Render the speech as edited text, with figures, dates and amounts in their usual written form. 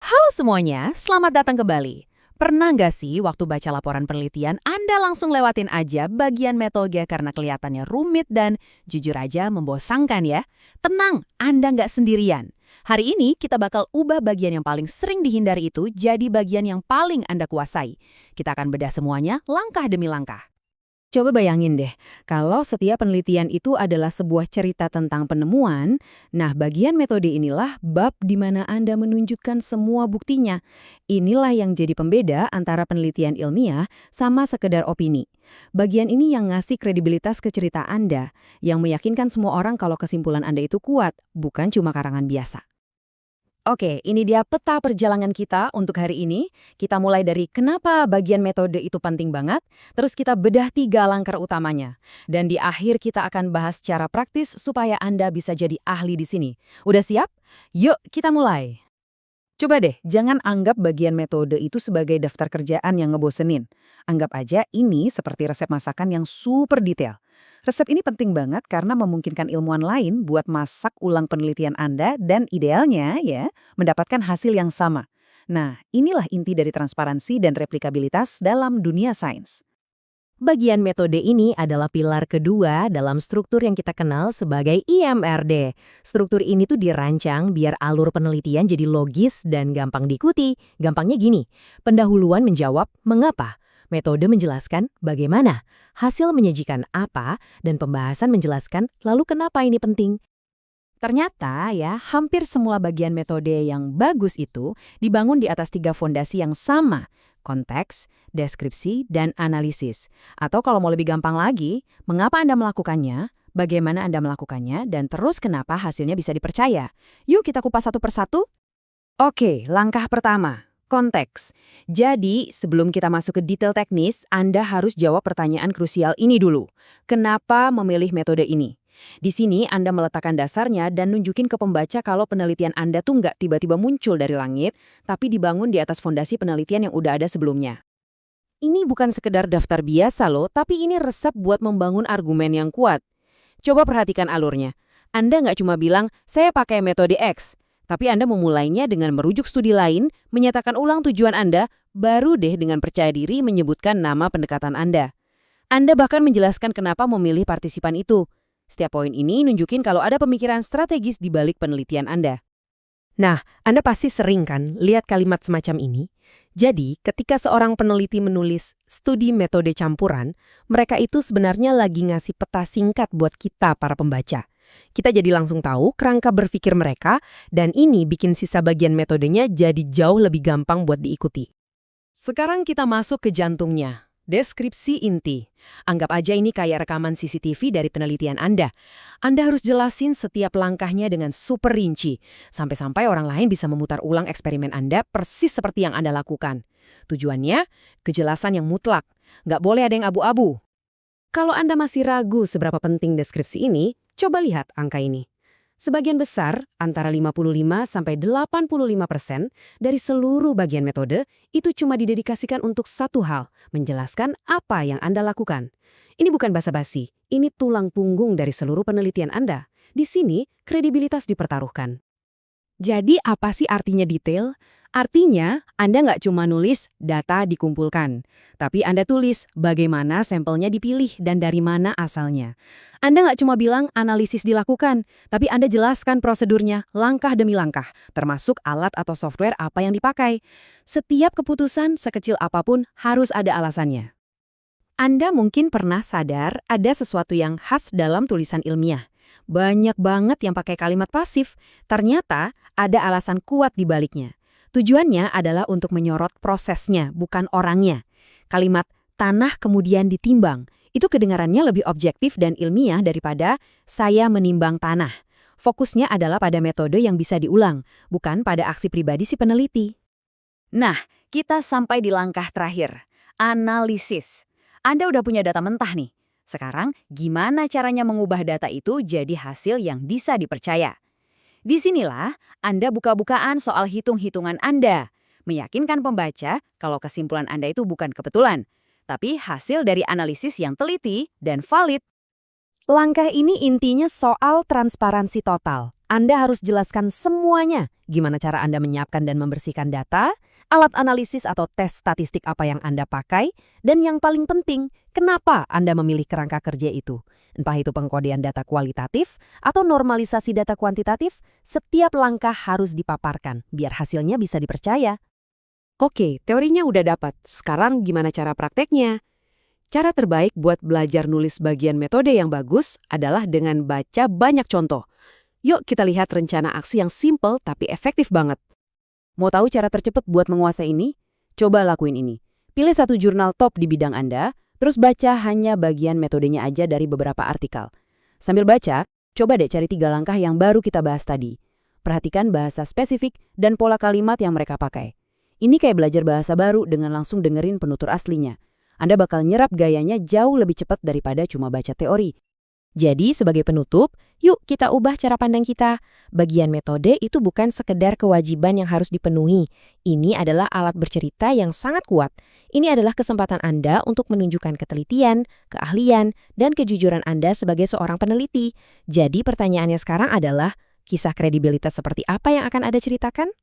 Halo semuanya, selamat datang kembali. Pernah nggak sih waktu baca laporan penelitian, Anda langsung lewatin aja bagian metode karena kelihatannya rumit dan jujur aja membosankan ya? Tenang, Anda nggak sendirian. Hari ini kita bakal ubah bagian yang paling sering dihindari itu jadi bagian yang paling Anda kuasai. Kita akan bedah semuanya langkah demi langkah. Coba bayangin deh, kalau setiap penelitian itu adalah sebuah cerita tentang penemuan, nah bagian metode inilah bab di mana Anda menunjukkan semua buktinya. Inilah yang jadi pembeda antara penelitian ilmiah sama sekedar opini. Bagian ini yang ngasih kredibilitas ke cerita Anda, yang meyakinkan semua orang kalau kesimpulan Anda itu kuat, bukan cuma karangan biasa. Oke, ini dia peta perjalanan kita untuk hari ini. Kita mulai dari kenapa bagian metode itu penting banget, terus kita bedah 3 langkah utamanya. Dan di akhir kita akan bahas secara praktis supaya Anda bisa jadi ahli di sini. Udah siap? Yuk, kita mulai. Coba deh, jangan anggap bagian metode itu sebagai daftar kerjaan yang ngebosenin. Anggap aja ini seperti resep masakan yang super detail. Resep ini penting banget karena memungkinkan ilmuwan lain buat masak ulang penelitian Anda dan idealnya ya, mendapatkan hasil yang sama. Nah, inilah inti dari transparansi dan replikabilitas dalam dunia sains. Bagian metode ini adalah pilar kedua dalam struktur yang kita kenal sebagai IMRD. Struktur ini tuh dirancang biar alur penelitian jadi logis dan gampang diikuti. Gampangnya gini, pendahuluan menjawab mengapa, metode menjelaskan bagaimana, hasil menyajikan apa, dan pembahasan menjelaskan lalu kenapa ini penting. Ternyata ya, hampir semua bagian metode yang bagus itu dibangun di atas 3 fondasi yang sama, konteks, deskripsi, dan analisis. Atau kalau mau lebih gampang lagi, mengapa Anda melakukannya, bagaimana Anda melakukannya, dan terus kenapa hasilnya bisa dipercaya. Yuk kita kupas satu persatu. Oke, langkah pertama. Konteks. Jadi, sebelum kita masuk ke detail teknis, Anda harus jawab pertanyaan krusial ini dulu. Kenapa memilih metode ini? Di sini Anda meletakkan dasarnya dan nunjukin ke pembaca kalau penelitian Anda tuh nggak tiba-tiba muncul dari langit, tapi dibangun di atas fondasi penelitian yang udah ada sebelumnya. Ini bukan sekedar daftar biasa loh, tapi ini resep buat membangun argumen yang kuat. Coba perhatikan alurnya. Anda nggak cuma bilang, saya pakai metode X, tapi Anda memulainya dengan merujuk studi lain, menyatakan ulang tujuan Anda, baru deh dengan percaya diri menyebutkan nama pendekatan Anda. Anda bahkan menjelaskan kenapa memilih partisipan itu. Setiap poin ini nunjukin kalau ada pemikiran strategis di balik penelitian Anda. Nah, Anda pasti sering kan lihat kalimat semacam ini? Jadi, ketika seorang peneliti menulis studi metode campuran, mereka itu sebenarnya lagi ngasih peta singkat buat kita para pembaca. Kita jadi langsung tahu kerangka berpikir mereka, dan ini bikin sisa bagian metodenya jadi jauh lebih gampang buat diikuti. Sekarang kita masuk ke jantungnya. Deskripsi inti. Anggap aja ini kayak rekaman CCTV dari penelitian Anda. Anda harus jelasin setiap langkahnya dengan super rinci, sampai-sampai orang lain bisa memutar ulang eksperimen Anda persis seperti yang Anda lakukan. Tujuannya, kejelasan yang mutlak. Nggak boleh ada yang abu-abu. Kalau Anda masih ragu seberapa penting deskripsi ini, coba lihat angka ini. Sebagian besar, antara 55–85% dari seluruh bagian metode, itu cuma didedikasikan untuk satu hal, menjelaskan apa yang Anda lakukan. Ini bukan basa-basi, ini tulang punggung dari seluruh penelitian Anda. Di sini, kredibilitas dipertaruhkan. Jadi apa sih artinya detail? Artinya, Anda nggak cuma nulis data dikumpulkan, tapi Anda tulis bagaimana sampelnya dipilih dan dari mana asalnya. Anda nggak cuma bilang analisis dilakukan, tapi Anda jelaskan prosedurnya langkah demi langkah, termasuk alat atau software apa yang dipakai. Setiap keputusan sekecil apapun harus ada alasannya. Anda mungkin pernah sadar ada sesuatu yang khas dalam tulisan ilmiah. Banyak banget yang pakai kalimat pasif, ternyata ada alasan kuat di baliknya. Tujuannya adalah untuk menyorot prosesnya, bukan orangnya. Kalimat tanah kemudian ditimbang, itu kedengarannya lebih objektif dan ilmiah daripada saya menimbang tanah. Fokusnya adalah pada metode yang bisa diulang, bukan pada aksi pribadi si peneliti. Nah, kita sampai di langkah terakhir, analisis. Anda udah punya data mentah nih. Sekarang, gimana caranya mengubah data itu jadi hasil yang bisa dipercaya? Disinilah Anda buka-bukaan soal hitung-hitungan Anda, meyakinkan pembaca kalau kesimpulan Anda itu bukan kebetulan, tapi hasil dari analisis yang teliti dan valid. Langkah ini intinya soal transparansi total. Anda harus jelaskan semuanya. Gimana cara Anda menyiapkan dan membersihkan data, alat analisis atau tes statistik apa yang Anda pakai, dan yang paling penting, kenapa Anda memilih kerangka kerja itu. Entah itu pengkodean data kualitatif atau normalisasi data kuantitatif, setiap langkah harus dipaparkan biar hasilnya bisa dipercaya. Oke, teorinya udah dapat. Sekarang gimana cara prakteknya? Cara terbaik buat belajar nulis bagian metode yang bagus adalah dengan baca banyak contoh. Yuk kita lihat rencana aksi yang simple tapi efektif banget. Mau tahu cara tercepat buat menguasai ini? Coba lakuin ini. Pilih satu jurnal top di bidang Anda, terus baca hanya bagian metodenya aja dari beberapa artikel. Sambil baca, coba deh cari 3 langkah yang baru kita bahas tadi. Perhatikan bahasa spesifik dan pola kalimat yang mereka pakai. Ini kayak belajar bahasa baru dengan langsung dengerin penutur aslinya. Anda bakal nyerap gayanya jauh lebih cepat daripada cuma baca teori. Jadi, sebagai penutup, yuk kita ubah cara pandang kita. Bagian metode itu bukan sekedar kewajiban yang harus dipenuhi. Ini adalah alat bercerita yang sangat kuat. Ini adalah kesempatan Anda untuk menunjukkan ketelitian, keahlian, dan kejujuran Anda sebagai seorang peneliti. Jadi, pertanyaannya sekarang adalah, kisah kredibilitas seperti apa yang akan Anda ceritakan?